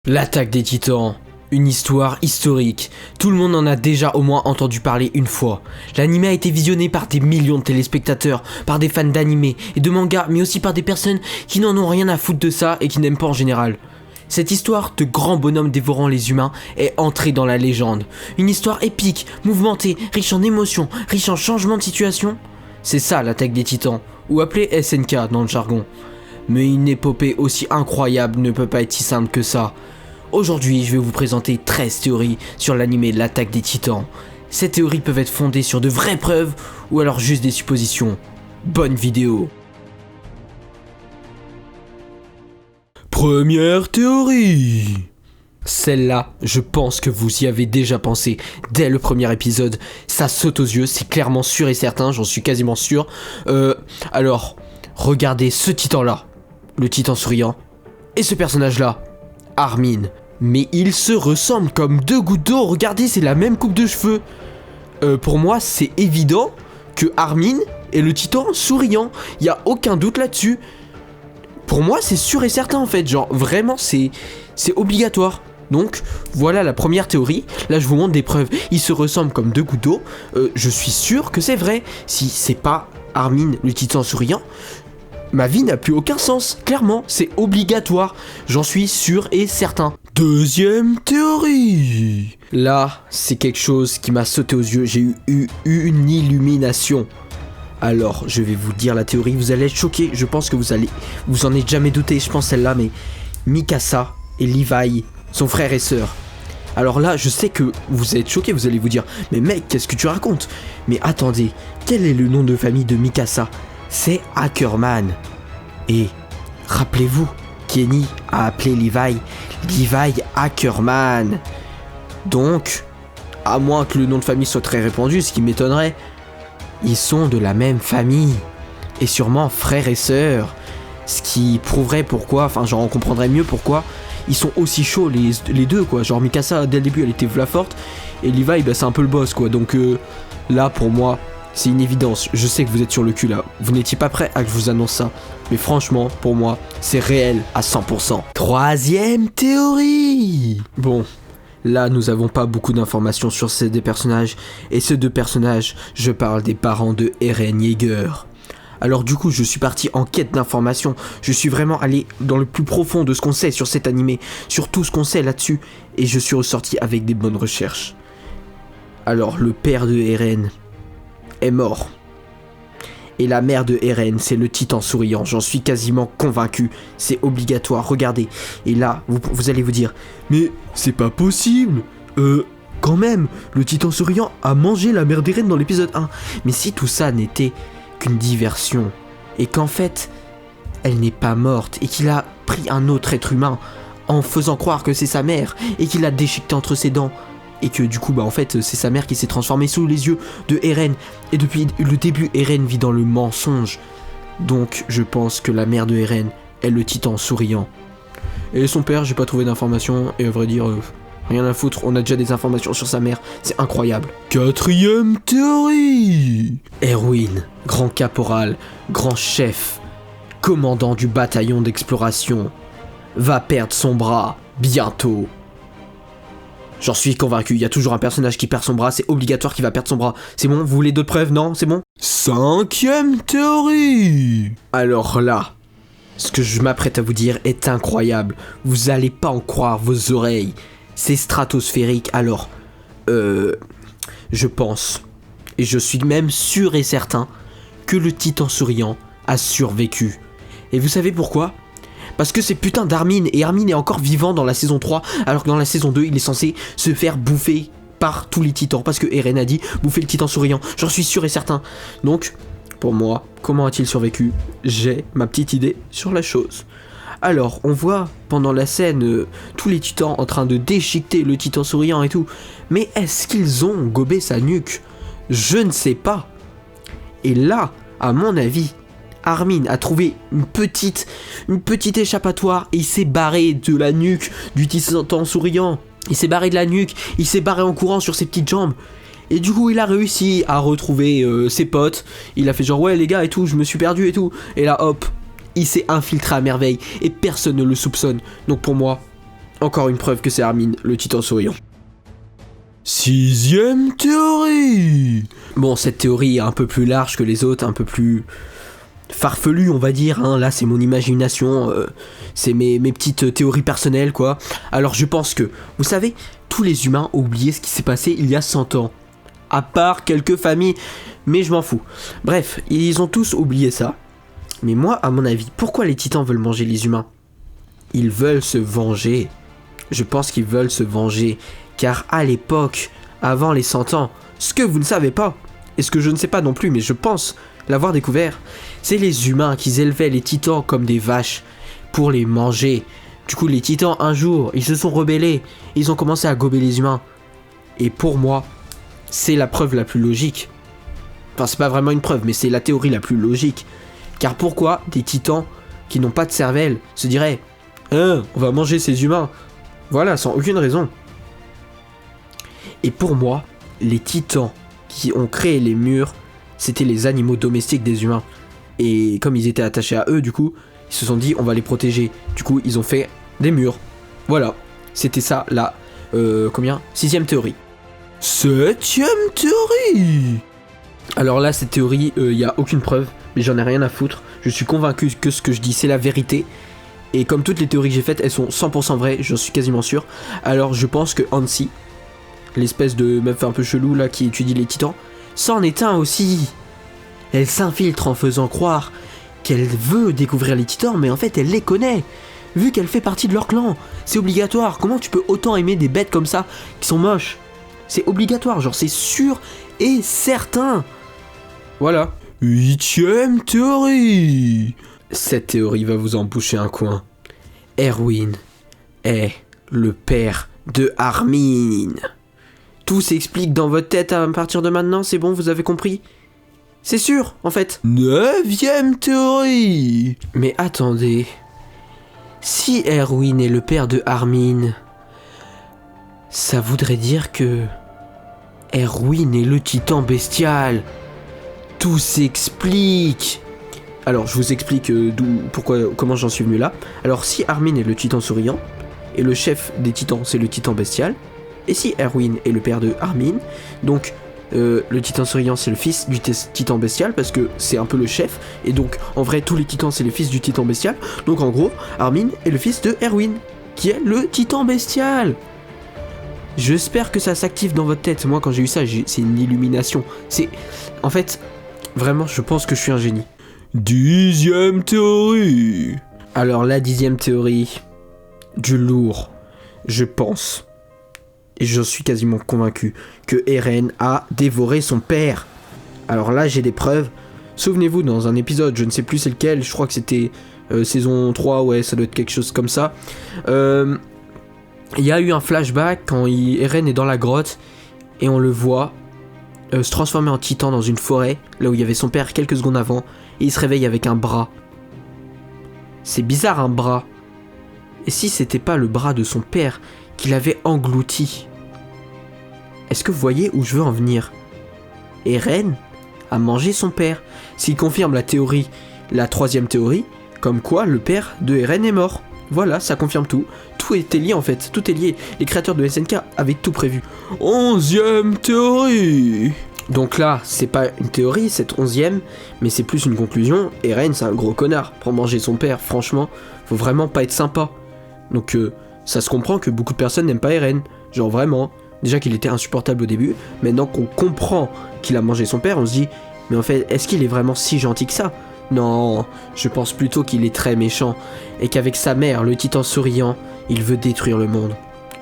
L'attaque des Titans, une histoire historique. Tout le monde en a déjà au moins entendu parler une fois. L'anime a été visionné par des millions de téléspectateurs, par des fans d'anime et de manga, mais aussi par des personnes qui n'en ont rien à foutre de ça et qui n'aiment pas en général. Cette histoire de grand bonhomme dévorant les humains est entrée dans la légende. Une histoire épique, mouvementée, riche en émotions, riche en changements de situation. C'est ça l'attaque des Titans, ou appelée SNK dans le jargon. Mais une épopée aussi incroyable ne peut pas être si simple que ça. Aujourd'hui, je vais vous présenter 13 théories sur l'anime de l'attaque des Titans. Ces théories peuvent être fondées sur de vraies preuves ou alors juste des suppositions. Bonne vidéo. Première théorie. Celle-là, je pense que vous y avez déjà pensé dès le premier épisode. Ça saute aux yeux, c'est clairement sûr et certain, j'en suis quasiment sûr. Alors, regardez ce titan-là, le titan souriant, et ce personnage-là, Armin. Mais ils se ressemblent comme deux gouttes d'eau, regardez, c'est la même coupe de cheveux. Pour moi, c'est évident que Armin est le titan souriant, il n'y a aucun doute là-dessus. Pour moi, c'est sûr et certain en fait, genre vraiment, c'est obligatoire. Donc, voilà la première théorie. Là, je vous montre des preuves. Ils se ressemblent comme deux gouttes d'eau. Je suis sûr que c'est vrai. Si c'est pas Armin, le titan souriant, ma vie n'a plus aucun sens. Clairement, c'est obligatoire. J'en suis sûr et certain. Deuxième théorie. Là, c'est quelque chose qui m'a sauté aux yeux. J'ai eu une illumination. Alors, je vais vous dire la théorie. Vous allez être choqués. Je pense que vous en êtes jamais douté. Je pense celle-là, mais Mikasa et Levi sont frères et sœurs. Alors là, je sais que vous êtes choqués. Vous allez vous dire, mais mec, qu'est-ce que tu racontes? Mais attendez, quel est le nom de famille de Mikasa? C'est Ackerman. Et rappelez-vous, Kenny a appelé Levi Ackerman. Donc, à moins que le nom de famille soit très répandu, ce qui m'étonnerait, ils sont de la même famille. Et sûrement frères et sœurs. Ce qui prouverait pourquoi, enfin genre on comprendrait mieux pourquoi ils sont aussi chauds les deux quoi. Genre Mikasa dès le début elle était v'là forte. Et Levi bah, c'est un peu le boss quoi. Donc là pour moi c'est une évidence. Je sais que vous êtes sur le cul là. Vous n'étiez pas prêt à que je vous annonce ça. Mais franchement, pour moi, c'est réel à 100%. Troisième théorie. Bon, là, nous avons pas beaucoup d'informations sur ces deux personnages. Et ces deux personnages, je parle des parents de Eren Yeager. Alors du coup, je suis parti en quête d'informations. Je suis vraiment allé dans le plus profond de ce qu'on sait sur cet animé. Sur tout ce qu'on sait là-dessus. Et je suis ressorti avec des bonnes recherches. Alors, le père de Eren est mort. Et la mère de Eren, c'est le titan souriant. J'en suis quasiment convaincu. C'est obligatoire, regardez. Et là, vous allez vous dire, mais c'est pas possible. Quand même, le titan souriant a mangé la mère d'Eren dans l'épisode 1. Mais si tout ça n'était qu'une diversion, et qu'en fait, elle n'est pas morte, et qu'il a pris un autre être humain, en faisant croire que c'est sa mère, et qu'il l'a déchiqueté entre ses dents, et que du coup bah en fait c'est sa mère qui s'est transformée sous les yeux de Eren, et depuis le début Eren vit dans le mensonge. Donc je pense que la mère de Eren est le titan souriant. Et son père, j'ai pas trouvé d'informations, et à vrai dire rien à foutre, on a déjà des informations sur sa mère, c'est incroyable. Quatrième théorie. Erwin, grand caporal, grand chef, commandant du bataillon d'exploration, va perdre son bras bientôt. J'en suis convaincu, il y a toujours un personnage qui perd son bras, c'est obligatoire qu'il va perdre son bras. C'est bon, vous voulez d'autres preuves? Non, c'est bon? Cinquième théorie. Alors là, ce que je m'apprête à vous dire est incroyable. Vous allez pas en croire vos oreilles. C'est stratosphérique, alors... je pense, et je suis même sûr et certain, que le titan souriant a survécu. Et vous savez pourquoi? Parce que c'est putain d'Armin, et Armin est encore vivant dans la saison 3, alors que dans la saison 2, il est censé se faire bouffer par tous les titans, parce que Eren a dit bouffer le titan souriant, j'en suis sûr et certain. Donc, pour moi, comment a-t-il survécu? J'ai ma petite idée sur la chose. Alors, on voit pendant la scène tous les titans en train de déchiqueter le titan souriant et tout, mais est-ce qu'ils ont gobé sa nuque? Je ne sais pas. Et là, à mon avis, Armin a trouvé une petite échappatoire et il s'est barré de la nuque du titan souriant. Il s'est barré de la nuque, il s'est barré en courant sur ses petites jambes. Et du coup il a réussi à retrouver ses potes. Il a fait genre ouais les gars et tout, je me suis perdu et tout. Et là hop, il s'est infiltré à merveille et personne ne le soupçonne. Donc pour moi, Encore une preuve que c'est Armin, le titan souriant. 6ème théorie. Bon, cette théorie est un peu plus large que les autres, un peu plus farfelue, on va dire. Hein. Là, c'est mon imagination, c'est mes petites théories personnelles, quoi. Alors, je pense que, vous savez, tous les humains ont oublié ce qui s'est passé il y a 100 ans. À part quelques familles, mais je m'en fous. Bref, ils ont tous oublié ça. Mais moi, à mon avis, pourquoi les titans veulent manger les humains ? Ils veulent se venger. Je pense qu'ils veulent se venger. Car à l'époque, avant les 100 ans, ce que vous ne savez pas, et ce que je ne sais pas non plus, mais je pense l'avoir découvert, c'est les humains qui élevaient les titans comme des vaches pour les manger. Du coup, les titans, un jour, ils se sont rebellés. Ils ont commencé à gober les humains. Et pour moi, c'est la preuve la plus logique. Enfin, c'est pas vraiment une preuve, mais c'est la théorie la plus logique. Car pourquoi des titans qui n'ont pas de cervelle se diraient « on va manger ces humains ?» Voilà, sans aucune raison. Et pour moi, les titans qui ont créé les murs, c'était les animaux domestiques des humains. Et comme ils étaient attachés à eux, du coup, ils se sont dit on va les protéger. Du coup, ils ont fait des murs. Voilà, c'était ça la 6ème théorie. 7ème théorie. Alors là, cette théorie, il n'y a aucune preuve, mais j'en ai rien à foutre. Je suis convaincu que ce que je dis, c'est la vérité. Et comme toutes les théories que j'ai faites, elles sont 100% vraies, j'en suis quasiment sûr. Alors je pense que Hansi, l'espèce de meuf un peu chelou là qui étudie les titans, c'en est un aussi. Elle s'infiltre en faisant croire qu'elle veut découvrir les titans, mais en fait elle les connaît, vu qu'elle fait partie de leur clan. C'est obligatoire. Comment tu peux autant aimer des bêtes comme ça, qui sont moches ? C'est obligatoire, genre c'est sûr et certain. Voilà. 8ème théorie. Cette théorie va vous en boucher un coin. Erwin est le père de Armin. Tout s'explique dans votre tête à partir de maintenant, c'est bon, vous avez compris ? C'est sûr, en fait. 9ème théorie. Mais attendez. Si Erwin est le père de Armin, ça voudrait dire que Erwin est le titan bestial. Tout s'explique. Alors, je vous explique comment j'en suis venu là. Alors, si Armin est le titan souriant, et le chef des titans, c'est le titan bestial, et si Erwin est le père de Armin, donc le titan souriant, c'est le fils du titan bestial, parce que c'est un peu le chef, et donc, en vrai, tous les titans, c'est les fils du titan bestial. Donc, en gros, Armin est le fils de Erwin, qui est le titan bestial. J'espère que ça s'active dans votre tête. Moi, quand j'ai eu ça, c'est une illumination. En fait, vraiment, je pense que je suis un génie. 10ème théorie. Alors la 10ème théorie, du lourd, je pense, et je suis quasiment convaincu, que Eren a dévoré son père. Alors là j'ai des preuves. Souvenez-vous, dans un épisode, je ne sais plus c'est lequel, je crois que c'était saison 3, ouais ça doit être quelque chose comme ça. Il y a eu un flashback quand Eren est dans la grotte, et on le voit se transformer en titan dans une forêt, là où il y avait son père quelques secondes avant, et il se réveille avec un bras. C'est bizarre un bras. Et si c'était pas le bras de son père qu'il avait englouti ? Est-ce que vous voyez où je veux en venir ? Eren a mangé son père, s'il confirme la théorie, la 3ème théorie, comme quoi le père de Eren est mort. Voilà, ça confirme tout. Tout était lié en fait, tout est lié. Les créateurs de SNK avaient tout prévu. 11ème théorie. Donc là, c'est pas une théorie, cette 11ème, mais c'est plus une conclusion. Eren, c'est un gros connard. Pour manger son père, franchement, faut vraiment pas être sympa. Donc ça se comprend que beaucoup de personnes n'aiment pas Eren. Genre vraiment. Déjà qu'il était insupportable au début. Maintenant qu'on comprend qu'il a mangé son père, on se dit, mais en fait, est-ce qu'il est vraiment si gentil que ça ? Non, je pense plutôt qu'il est très méchant. Et qu'avec sa mère, le titan souriant, il veut détruire le monde.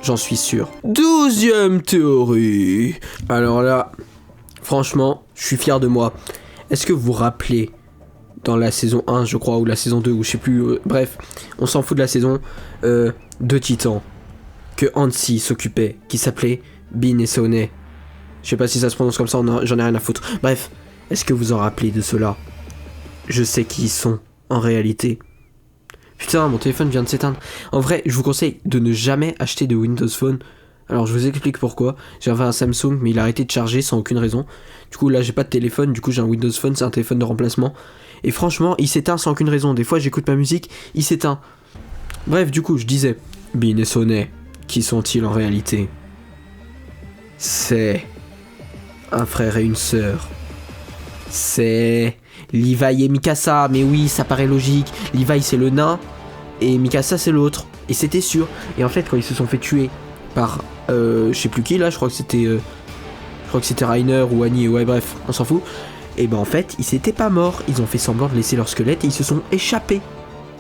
J'en suis sûr. 12ème théorie. Alors là, franchement, je suis fier de moi. Est-ce que vous vous rappelez, dans la saison 1, je crois, ou la saison 2, ou je sais plus, bref, on s'en fout de la saison, deux titans que Hansi s'occupait, qui s'appelaient Bin et Seone. Je sais pas si ça se prononce comme ça, j'en ai rien à foutre. Bref, est-ce que vous en rappelez de ceux-là ? Je sais qui ils sont, en réalité. Putain, mon téléphone vient de s'éteindre. En vrai, je vous conseille de ne jamais acheter de Windows Phone. Alors, je vous explique pourquoi. J'avais un Samsung, mais il a arrêté de charger sans aucune raison. Du coup, là, j'ai pas de téléphone. Du coup, j'ai un Windows Phone, c'est un téléphone de remplacement. Et franchement, il s'éteint sans aucune raison. Des fois, j'écoute ma musique, il s'éteint. Bref, du coup, je disais, Bin et Sonnet, qui sont-ils en réalité? C'est un frère et une sœur. C'est Levi et Mikasa, mais oui, ça paraît logique. Levi c'est le nain et Mikasa c'est l'autre. Et c'était sûr. Et en fait, quand ils se sont fait tuer par je sais plus qui là, je crois que c'était Rainer ou Annie, ouais bref, on s'en fout. Et ben en fait, ils s'étaient pas morts, ils ont fait semblant de laisser leur squelette et ils se sont échappés.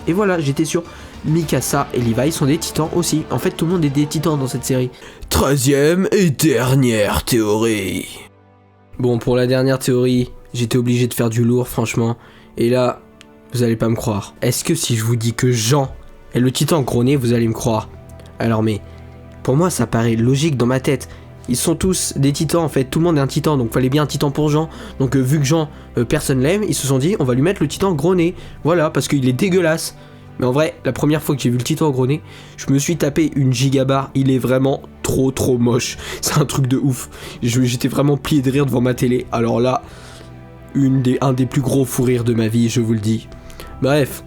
Et voilà, j'étais sûr. Mikasa et Levi sont des titans aussi. En fait, tout le monde est des titans dans cette série. 13e et dernière théorie. Bon, pour la dernière théorie, j'étais obligé de faire du lourd, franchement. Et là, vous allez pas me croire. Est-ce que si je vous dis que Jean est le titan gros-nez, vous allez me croire? Alors mais, pour moi, ça paraît logique dans ma tête. Ils sont tous des titans en fait, tout le monde est un titan, donc fallait bien un titan pour Jean. Donc vu que Jean, personne l'aime, ils se sont dit on va lui mettre le titan gros nez. Voilà, parce qu'il est dégueulasse. Mais en vrai, la première fois que j'ai vu le titan gros nez, je me suis tapé une gigabarre, il est vraiment trop moche. C'est un truc de ouf. J'étais vraiment plié de rire devant ma télé. Alors là, un des plus gros fous rires de ma vie, je vous le dis. Bref,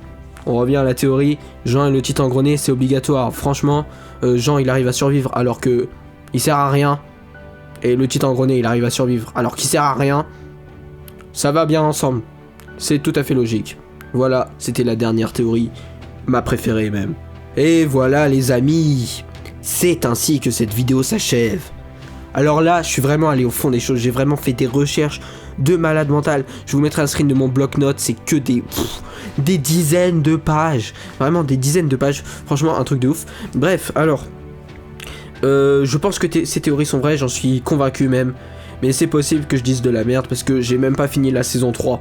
on revient à la théorie. Jean et le titan gros nez, c'est obligatoire. Franchement, Jean il arrive à survivre alors que il sert à rien. Et le titan gros nez il arrive à survivre alors qu'il sert à rien. Ça va bien ensemble. C'est tout à fait logique. Voilà, c'était la dernière théorie. Ma préférée même. Et voilà les amis. C'est ainsi que cette vidéo s'achève. Alors là, je suis vraiment allé au fond des choses. J'ai vraiment fait des recherches de malade mental. Je vous mettrai un screen de mon bloc-notes. C'est que des dizaines de pages. Vraiment des dizaines de pages. Franchement, un truc de ouf. Bref, alors... je pense que ces théories sont vraies, j'en suis convaincu même. Mais c'est possible que je dise de la merde parce que j'ai même pas fini la saison 3.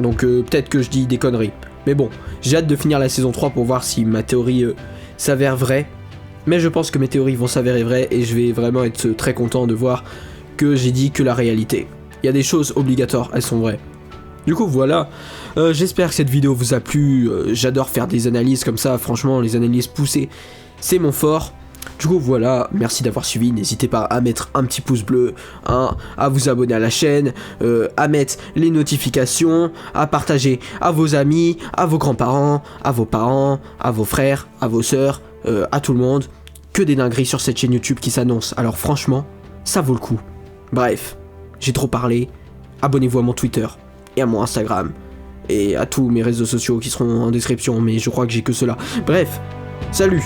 Donc peut-être que je dis des conneries. Mais bon, j'ai hâte de finir la saison 3 pour voir si ma théorie s'avère vraie. Mais je pense que mes théories vont s'avérer vraies et je vais vraiment être très content de voir que j'ai dit que la réalité. Il y a des choses obligatoires, elles sont vraies. Du coup voilà, j'espère que cette vidéo vous a plu. J'adore faire des analyses comme ça, franchement les analyses poussées, c'est mon fort. Du coup voilà, merci d'avoir suivi, n'hésitez pas à mettre un petit pouce bleu, à vous abonner à la chaîne, à mettre les notifications, à partager à vos amis, à vos grands-parents, à vos parents, à vos frères, à vos sœurs, à tout le monde. Que des dingueries sur cette chaîne YouTube qui s'annonce, alors franchement, ça vaut le coup. Bref, j'ai trop parlé, abonnez-vous à mon Twitter et à mon Instagram, et à tous mes réseaux sociaux qui seront en description, mais je crois que j'ai que cela. Bref, salut!